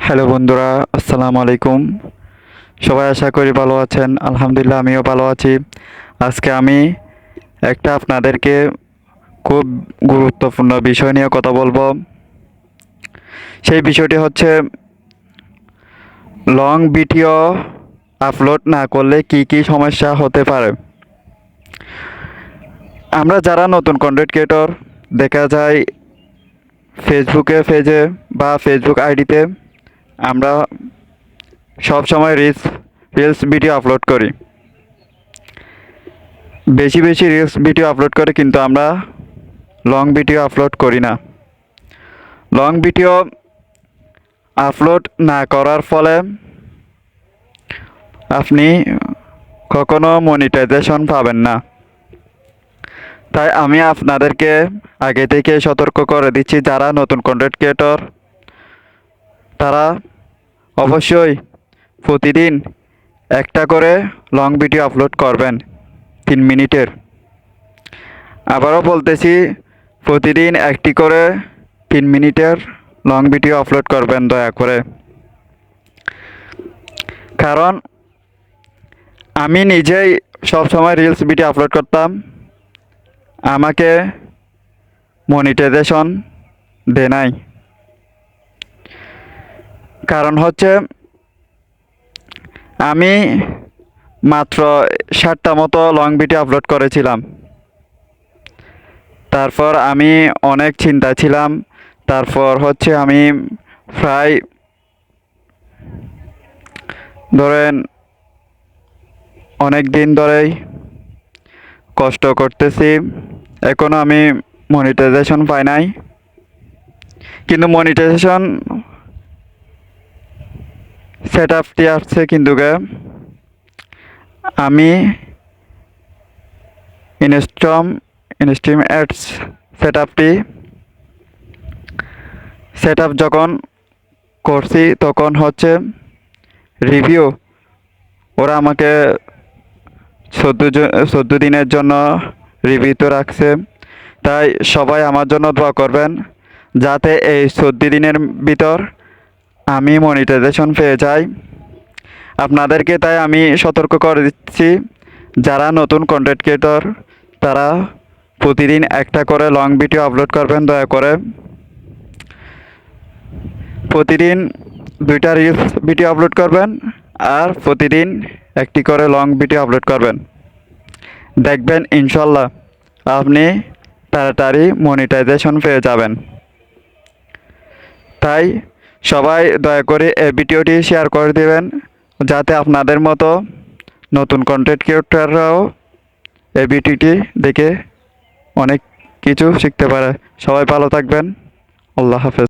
Hello বন্ধুরা, আসসালামু আলাইকুম। সবাই আশা করি ভালো আছেন। আলহামদুলিল্লাহ, আমিও ভালো আছি। আজকে আমি আপনাদেরকে খুব গুরুত্বপূর্ণ বিষয় নিয়ে কথা বলবো। সেই বিষয়টি হচ্ছে লং ভিডিও আপলোড না করলে কি কি সমস্যা হতে পারে। আমরা যারা নতুন কন্টেন্ট ক্রিয়েটর, দেখা যায় ফেসবুকে পেজে বা ফেসবুক আইডিতে আমরা সব সময় রিলস ভিডিও আপলোড করি। বেশি বেশি রিলস ভিডিও আপলোড করে, কিন্তু আমরা লং ভিডিও আপলোড করি না। লং ভিডিও আপলোড না করার ফলে আপনি কখনো মনিটাইজেশন পাবেন না। তাই আমি আপনাদেরকে আগে থেকে সতর্ক করে দিচ্ছি, যারা নতুন কন্টেন্ট ক্রিয়েটর তারা অবশ্যই প্রতিদিন একটা করে লং ভিডিও আপলোড করবেন 3 মিনিটের। আবারও বলতেছি, প্রতিদিন একটি করে 3 মিনিটের লং ভিডিও আপলোড করবেন দয়া করে। কারণ আমি নিজেই সবসময় রিলস ভিডিও আপলোড করতাম, আমাকে মনিটাইজেশন দেয় নাই। কারণ হচ্ছে আমি মাত্র 60টা মতো লং ভিডিও আপলোড করেছিলাম। তারপর আমি অনেক চিন্তায় ছিলাম। তারপর হচ্ছে আমি প্রায় ধরেন অনেক দিন ধরেই কষ্ট করতেছি, এখনও আমি মনিটাইজেশন পাই নাই। কিন্তু মনিটাইজেশন সেট আপটি আসছে, কিন্তু আমি ইনস্ট্রিম অ্যাডস সেট আপ যখন করছি, তখন হচ্ছে রিভিউ ওরা আমাকে 14 দিনের জন্য রিভিউ তো রাখছে। তাই সবাই আমার জন্য দোয়া করবেন, যাতে এই 14 দিনের ভিতর আমি মনিটাইজেশন পেয়ে যাই। আপনাদেরকে তাই আমি সতর্ক করে দিচ্ছি, যারা নতুন কন্টেন্ট ক্রিয়েটর তারা প্রতিদিন একটা করে লং ভিডিও আপলোড করবেন দয়া করে। প্রতিদিন 2টা রিলস ভিডিও আপলোড করবেন, আর প্রতিদিন একটি করে লং ভিডিও আপলোড করবেন। দেখবেন ইনশাল্লাহ আপনি তাড়াতাড়ি মনিটাইজেশন পেয়ে যাবেন। তাই সবাই দয়া করে এই ভিডিওটি শেয়ার করে দেবেন, যাতে আপনাদের মতো নতুন কন্টেন্ট ক্রিয়েটররাও এই ভিডিওটি দেখে অনেক কিছু শিখতে পারে। সবাই ভালো থাকবেন। আল্লাহ হাফেজ।